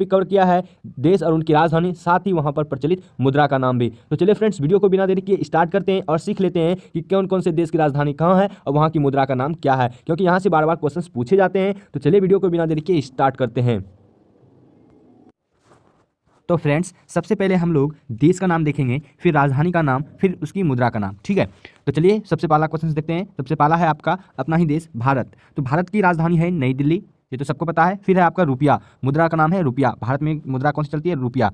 Topic cover किया है, देश और उनकी राजधानी, साथ ही वहाँ पर प्रचलित मुद्रा का नाम भी। तो चलिए फ्रेंड्स, वीडियो को बिना देरी किए स्टार्ट करते हैं और सीख लेते हैं कि कौन कौन से देश की राजधानी कहाँ है और वहाँ की मुद्रा का नाम क्या है, क्योंकि यहाँ से बार बार क्वेश्चन पूछे जाते हैं। तो चलिए वीडियो को बिना देरी किए स्टार्ट करते हैं। तो फ्रेंड्स, सबसे पहले हम लोग देश का नाम देखेंगे, फिर राजधानी का नाम, फिर उसकी मुद्रा का नाम। ठीक है, तो चलिए सबसे पहला क्वेश्चन देखते हैं। सबसे पहला है आपका अपना ही देश भारत। तो भारत की राजधानी है नई दिल्ली, ये तो सबको पता है। फिर है आपका रुपया, मुद्रा का नाम है रुपया। भारत में मुद्रा कौन सी चलती है? रुपया।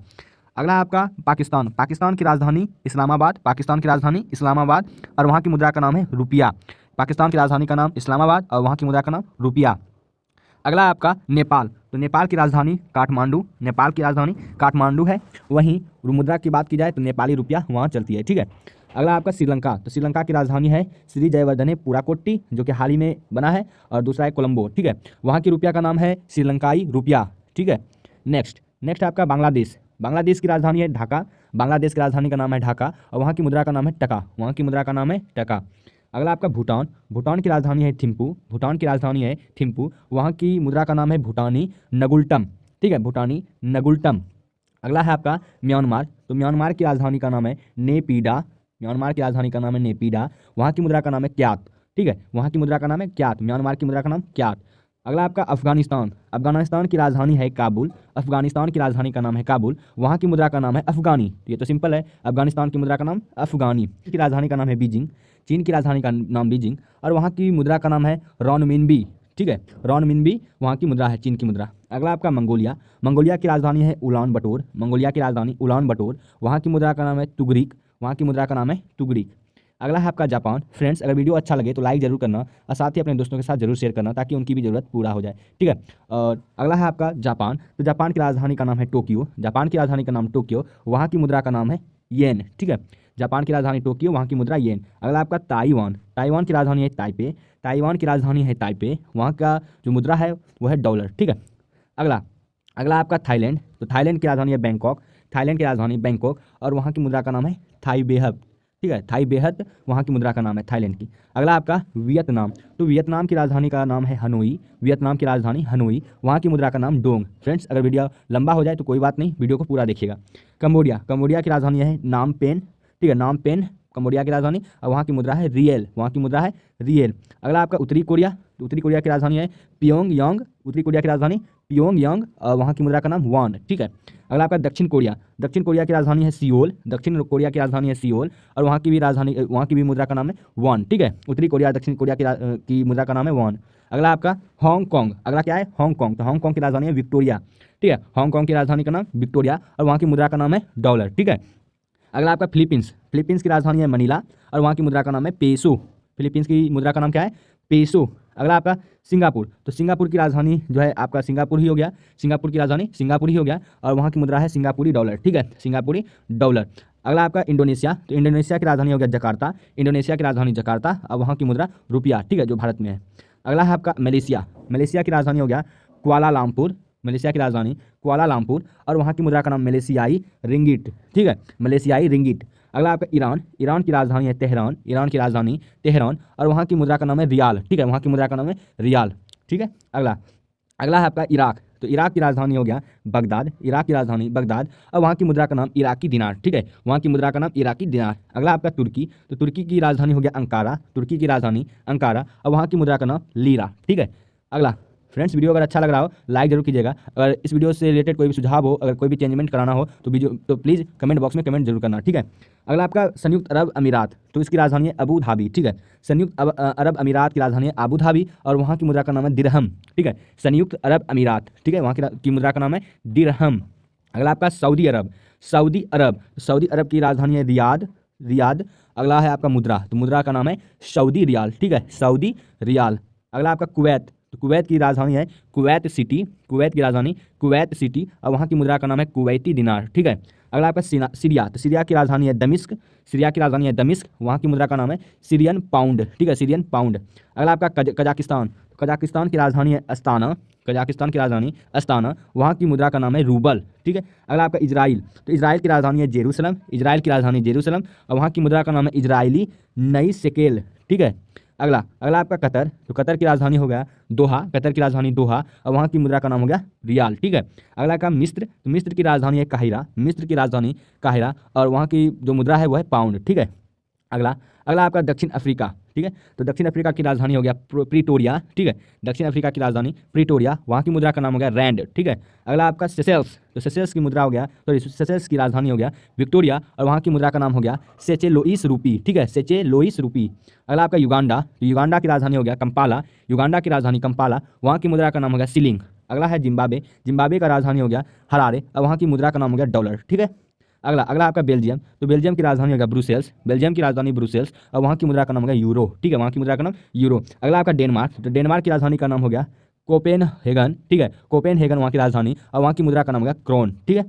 अगला है आपका पाकिस्तान। पाकिस्तान की राजधानी इस्लामाबाद, पाकिस्तान की राजधानी इस्लामाबाद और वहाँ की मुद्रा का नाम है रुपया। पाकिस्तान की राजधानी का नाम इस्लामाबाद और वहाँ की मुद्रा का नाम रुपया। अगला है आपका नेपाल। तो नेपाल की राजधानी काठमांडू, नेपाल की राजधानी काठमांडू है। वहीं मुद्रा की बात की जाए तो नेपाली रुपया वहाँ चलती है। ठीक है, अगला आपका श्रीलंका। तो श्रीलंका की राजधानी है श्री जयवर्धने पुराकोट्टी, जो कि हाल ही में बना है, और दूसरा है कोलंबो। ठीक है, वहाँ की रुपया का नाम है श्रीलंकाई रुपया। ठीक है, नेक्स्ट आपका बांग्लादेश। बांग्लादेश की राजधानी है ढाका, बांग्लादेश की राजधानी का नाम है ढाका और वहाँ की मुद्रा का नाम है टका, वहाँ की मुद्रा का नाम है टका। अगला आपका भूटान। भूटान की राजधानी है थिम्पू, भूटान की राजधानी है थिम्पू, वहाँ की मुद्रा का नाम है भूटानी नगुल्टम। ठीक है, भूटानी नगुल्टम। अगला है आपका म्यांमार। तो म्यांमार की राजधानी का नाम है नेपीडा, म्यांमार की राजधानी का नाम है नेपीडा, वहाँ की मुद्रा का नाम है क्यात। ठीक है, वहाँ की मुद्रा का नाम है क्यात, म्यांमार की मुद्रा का नाम क्यात। अगला आपका अफगानिस्तान। अफगानिस्तान की राजधानी है काबुल, अफगानिस्तान की राजधानी का नाम है काबुल, वहाँ की मुद्रा का नाम है अफगानी। ये तो सिंपल है, अफगानिस्तान की मुद्रा का नाम अफगानी। की राजधानी का नाम है बीजिंग, चीन की राजधानी का नाम बीजिंग और वहाँ की मुद्रा का नाम है रॉनमिनबी। ठीक है, रॉनमिनबी वहाँ की मुद्रा है, चीन की मुद्रा। अगला आपका मंगोलिया। मंगोलिया की राजधानी है उलान बटोर, मंगोलिया की राजधानी उलान बटोर, वहाँ की मुद्रा का नाम है तुगरिक, वहाँ की मुद्रा का नाम है तुगरिक। अगला है आपका जापान। फ्रेंड्स, अगर वीडियो अच्छा लगे तो लाइक जरूर करना और साथ ही अपने दोस्तों के साथ जरूर शेयर करना ताकि उनकी भी ज़रूरत पूरा हो जाए। ठीक है, और अगला है आपका जापान। तो जापान की राजधानी का नाम है टोक्यो, जापान की राजधानी का नाम टोक्यो, वहाँ की मुद्रा का नाम है येन। ठीक है, जापान की राजधानी टोक्यो, वहाँ की मुद्रा येन। अगला आपका ताइवान। ताइवान की राजधानी है ताइपे, ताइवान की राजधानी है ताइपे, वहाँ का जो मुद्रा है वो है डॉलर। ठीक है, अगला आपका थाईलैंड। तो थाईलैंड की राजधानी है बैंकॉक, थाईलैंड की राजधानी बैंकॉक और वहाँ की मुद्रा का नाम है थाई बेहत। ठीक है, थाई बेहत वहाँ की मुद्रा का नाम है थाईलैंड की। अगला आपका वियतनाम। तो वियतनाम की राजधानी का नाम है हनोई, वियतनाम की राजधानी हनोई, वहाँ की मुद्रा का नाम डोंग। फ्रेंड्स, अगर वीडियो लंबा हो जाए तो कोई बात नहीं, वीडियो को पूरा देखिएगा। कंबोडिया। कंबोडिया की राजधानी है नाम पेन। ठीक है, नाम पेन कंबोडिया की राजधानी और वहाँ की मुद्रा है रियल, वहाँ की मुद्रा है रियल। अगला आपका उत्तरी कोरिया। तो उत्तरी कोरिया की राजधानी है प्योंगयांग, उत्तरी कोरिया की राजधानी प्योंगयांग और वहाँ की मुद्रा का नाम वॉन। ठीक है, अगला आपका दक्षिण कोरिया। दक्षिण कोरिया की राजधानी है सियोल, दक्षिण कोरिया की राजधानी है सियोल और वहाँ की भी राजधानी, वहाँ की भी मुद्रा का नाम है वॉन। ठीक है, उत्तरी कोरिया दक्षिण कोरिया की मुद्रा का नाम है वॉन। अगला आपका हांगकांग। अगला क्या है? हांगकांग। तो हांगकांग की राजधानी है विक्टोरिया। ठीक है, हांगकांग की राजधानी का नाम विक्टोरिया और वहाँ की मुद्रा का नाम है डॉलर। ठीक है, अगला आपका फिलीपींस। फिलीपींस की राजधानी है मनीला और वहाँ की मुद्रा का नाम है पेसो। फिलीपींस की मुद्रा का नाम क्या है? पेसो। अगला आपका सिंगापुर। तो सिंगापुर की राजधानी जो है आपका सिंगापुर ही हो गया, सिंगापुर की राजधानी सिंगापुर ही हो गया और वहाँ की मुद्रा है सिंगापुरी डॉलर। ठीक है, सिंगापुरी डॉलर। अगला आपका इंडोनेशिया। तो इंडोनेशिया की राजधानी हो गया जकार्ता, इंडोनेशिया की राजधानी जकार्ता और वहाँ की मुद्रा रुपया। ठीक है, जो भारत में है। अगला है आपका मलेशिया। मलेशिया की राजधानी हो गया कुआलालंपुर, मलेशिया की राजधानी कुआलालंपुर और वहाँ की मुद्रा का नाम मलेशियाई रिंगिट। ठीक है, मलेशियाई रिंगिट। अगला आपका ईरान। ईरान की राजधानी है तेहरान, ईरान की राजधानी तेहरान और वहाँ की मुद्रा का नाम है रियाल। ठीक है, वहाँ की मुद्रा का नाम है रियाल। ठीक है, अगला है आपका इराक। तो इराक की राजधानी हो गया बगदाद, इराक की राजधानी बगदाद और वहाँ की मुद्रा का नाम इराकी दिनार। ठीक है, वहाँ की मुद्रा का नाम इराकी दिनार। अगला आपका तुर्की। तो तुर्की की राजधानी हो गया अंकारा, तुर्की की राजधानी अंकारा और वहाँ की मुद्रा का नाम लीरा। ठीक है, अगला फ्रेंड्स, वीडियो अगर अच्छा लग रहा हो लाइक जरूर कीजिएगा। अगर इस वीडियो से रिलेटेड कोई भी सुझाव हो, अगर कोई भी चेंजमेंट कराना हो तो प्लीज़ कमेंट बॉक्स में कमेंट जरूर करना। ठीक है, अगला आपका संयुक्त अरब अमीरात। तो इसकी राजधानी है अबू धाबी। ठीक है, संयुक्त अरब अमीरात की राजधानी है अबू धाबी और वहाँ की मुद्रा का नाम है दिरहम। ठीक है, संयुक्त अरब अमीरात। ठीक है, वहाँ की मुद्रा का नाम है दिरहम। अगला आपका सऊदी अरब। सऊदी अरब की राजधानी है रियाद। अगला है आपका मुद्रा। तो मुद्रा का नाम है सऊदी रियाल। ठीक है, सऊदी रियाल। अगला आपका कुवैत। तो कुवैत की राजधानी है कुवैत सिटी, कुवैत की राजधानी कुवैत सिटी और वहाँ की मुद्रा का नाम है कुवैती दिनार। ठीक है, अगला आपका सीरिया। तो सीरिया की राजधानी है दमिश्क, सीरिया की राजधानी है दमिश्क, वहाँ की मुद्रा का नाम है सीरियन पाउंड। ठीक है, सीरियन पाउंड। अगला आपका कजाकिस्तान। कजाकिस्तान की राजधानी है अस्ताना, कजाकिस्तान की राजधानी अस्ताना, वहाँ की मुद्रा का नाम है रूबल। ठीक है, अगला आपका इजराइल। तो इजराइल की राजधानी है जेरूसलम, इजराइल की राजधानी जेरूसलम और वहाँ की मुद्रा का नाम है इजरायली नई शेकेल। ठीक है, अगला अगला आपका कतर, तो कतर की राजधानी हो गया दोहा, कतर की राजधानी दोहा और वहाँ की मुद्रा का नाम हो गया रियाल, ठीक है। अगला का मिस्र, तो मिस्र की राजधानी है काहिरा, मिस्र की राजधानी काहिरा और वहाँ की जो मुद्रा है वो है पाउंड, ठीक है। अगला अगला आपका दक्षिण अफ्रीका, ठीक है, तो दक्षिण अफ्रीका की राजधानी हो गया प्रीटोरिया, ठीक है, दक्षिण अफ्रीका की राजधानी प्रीटोरिया, वहाँ की मुद्रा का नाम हो गया रैंड, ठीक है। अगला आपका सेशेल्स, तो सेशेल्स की मुद्रा हो गया, तो सेशेल्स की राजधानी हो गया विक्टोरिया और वहाँ की मुद्रा का नाम हो गया सेचेलोइस रूपी, ठीक है, सेचेलोइस रूपी। अगला आपका युगांडा, तो युगांडा की राजधानी हो गया कंपाला, युगांडा की राजधानी कंपाला, वहाँ की मुद्रा का नाम हो गया शिलिंग। अगला है जिम्बाब्वे, जिम्बाब्वे का राजधानी हो गया हरारे और वहाँ की मुद्रा का नाम हो गया डॉलर, ठीक है। अगला अगला आपका बेल्जियम, तो बेल्जियम की राजधानी होगा ब्रुसेल्स, बेल्जियम की राजधानी ब्रुसेल्स और वहाँ की मुद्रा का नाम होगा यूरो, ठीक है, वहाँ की मुद्रा का नाम यूरो। अगला आपका डेनमार्क, तो डेनमार्क की राजधानी का नाम हो गया कोपेनहेगन, ठीक है, कोपेनहेगन वहाँ की राजधानी और वहाँ की मुद्रा का नाम होगा क्रोन, ठीक है।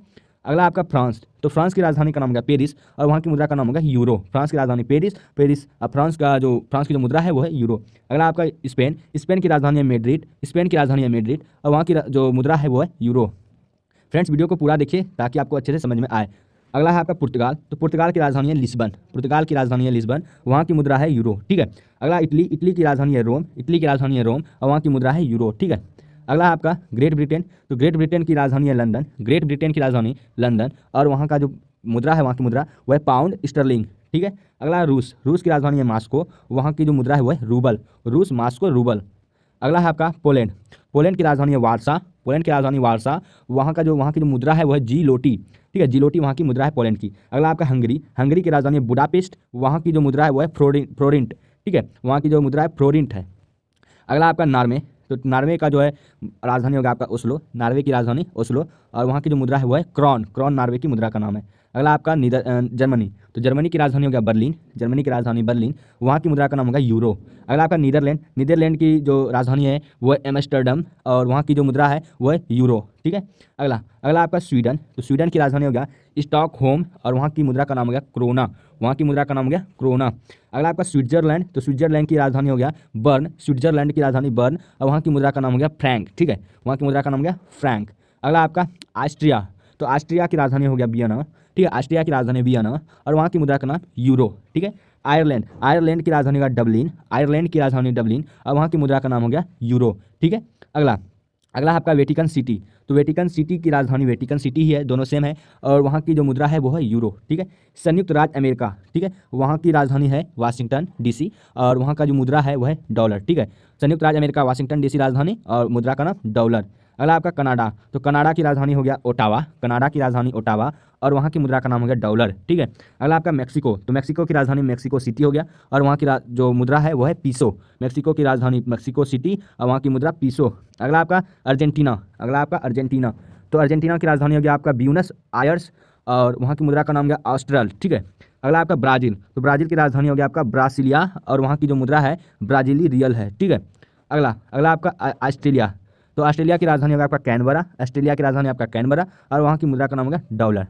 अगला आपका फ्रांस, तो फ्रांस की राजधानी का नाम होगा पेरिस और वहाँ की मुद्रा का नाम होगा यूरो, फ्रांस की राजधानी पेरिस, पेरिस और फ्रांस की जो मुद्रा है वो है यूरो। अगला आपका स्पेन, स्पेन की राजधानी है मैड्रिड, स्पेन की राजधानी है मैड्रिड और वहाँ की जो मुद्रा है वो है यूरो। फ्रेंड्स वीडियो को पूरा देखिए ताकि आपको अच्छे से समझ में आए। अगला है आपका पुर्तगाल, तो पुर्तगाल की राजधानी है लिस्बन, पुर्तगाल की राजधानी है लिस्बन, वहाँ की मुद्रा है यूरो, ठीक है। अगला इटली, इटली की राजधानी है रोम, इटली की राजधानी है रोम और वहाँ की मुद्रा है यूरो, ठीक है। अगला आपका ग्रेट ब्रिटेन, तो ग्रेट ब्रिटेन की राजधानी है लंदन, ग्रेट ब्रिटेन की राजधानी लंदन और वहाँ का जो मुद्रा है वहाँ की मुद्रा वह है पाउंड स्टर्लिंग, ठीक है। अगला रूस, रूस की राजधानी है मास्को, वहाँ की जो मुद्रा है वह है रूबल, रूस मास्को रूबल। अगला है आपका पोलैंड, पोलैंड की राजधानी है वारसा, पोलैंड की राजधानी वारसा, वहाँ की जो मुद्रा है वह है जीलोटी, ठीक है, जीलोटी वहाँ की मुद्रा है पोलैंड की। अगला आपका हंगरी, हंगरी की राजधानी है बुडापेस्ट, वहाँ की जो मुद्रा है वह है फ्लोरिंट, ठीक है, वहाँ की जो मुद्रा है फ्लोरिंट है। अगला आपका नार्वे, तो नार्वे का जो है राजधानी होगा आपका ओस्लो, नार्वे की राजधानी ओस्लो और वहाँ की जो मुद्रा है वो है क्रॉन, क्रॉन नार्वे की मुद्रा का नाम है। अगला आपका जर्मनी, तो जर्मनी की राजधानी हो गया बर्लिन, जर्मनी की राजधानी बर्लिन, वहाँ की मुद्रा का नाम होगा यूरो। अगला आपका नीदरलैंड, नीदरलैंड की जो राजधानी है वो है एम्स्टर्डम और वहाँ की जो मुद्रा है वो है यूरो, ठीक है। अगला अगला आपका स्वीडन, तो स्वीडन की राजधानी हो गया स्टॉकहोम और वहाँ की मुद्रा का नाम हो गया क्रोना, वहाँ की मुद्रा का नाम हो गया क्रोना। अगला आपका स्विट्जरलैंड, तो स्विट्जरलैंड की राजधानी हो गया बर्न, स्विट्जरलैंड की राजधानी बर्न और वहाँ की मुद्रा का नाम हो गया फ्रैंक, ठीक है, वहाँ की मुद्रा का नाम हो गया फ्रैंक। अगला आपका ऑस्ट्रिया, तो ऑस्ट्रिया की राजधानी हो गया वियना, ठीक है, ऑस्ट्रिया की राजधानी वियना और वहाँ की मुद्रा का नाम यूरो, ठीक है। आयरलैंड, आयरलैंड की राजधानी का डबलिन, आयरलैंड की राजधानी डबलिन और वहाँ की मुद्रा का नाम हो गया यूरो, ठीक है। अगला अगला आपका वेटिकन सिटी, तो वेटिकन सिटी की राजधानी वेटिकन सिटी ही है, दोनों सेम है और वहाँ की जो मुद्रा है वो है यूरो, ठीक है। संयुक्त राज्य अमेरिका, ठीक है, वहाँ की राजधानी है वाशिंगटन डीसी और वहाँ का जो मुद्रा है वो है डॉलर, ठीक है, संयुक्त राज्य अमेरिका वाशिंगटन डीसी राजधानी और मुद्रा का नाम डॉलर। अगला आपका कनाडा, तो कनाडा की राजधानी हो गया ओटावा, कनाडा की राजधानी ओटावा और वहाँ की मुद्रा का नाम हो गया डॉलर, ठीक है। अगला आपका मैक्सिको, तो मैक्सिको की राजधानी मैक्सिको सिटी हो गया और वहाँ की जो मुद्रा है वो है पीसो, मैक्सिको की राजधानी मैक्सिको सिटी और वहाँ की मुद्रा पीसो। अगला आपका अर्जेंटीना, अगला आपका अर्जेंटीना, तो अर्जेंटीना की राजधानी हो गया आपका ब्यूनस आयर्स और वहाँ की मुद्रा का नाम हो गया ऑस्ट्रल, ठीक है। अगला आपका ब्राज़ील, तो ब्राज़ील की राजधानी हो गया आपका ब्रासिलिया और वहाँ की जो मुद्रा है ब्राज़ीली रियल है, ठीक है। अगला अगला आपका ऑस्ट्रेलिया, तो ऑस्ट्रेलिया की राजधानी होगा आपका कैनबरा, ऑस्ट्रेलिया की राजधानी आपका कैनबरा और वहाँ की मुद्रा का नाम होगा डॉलर।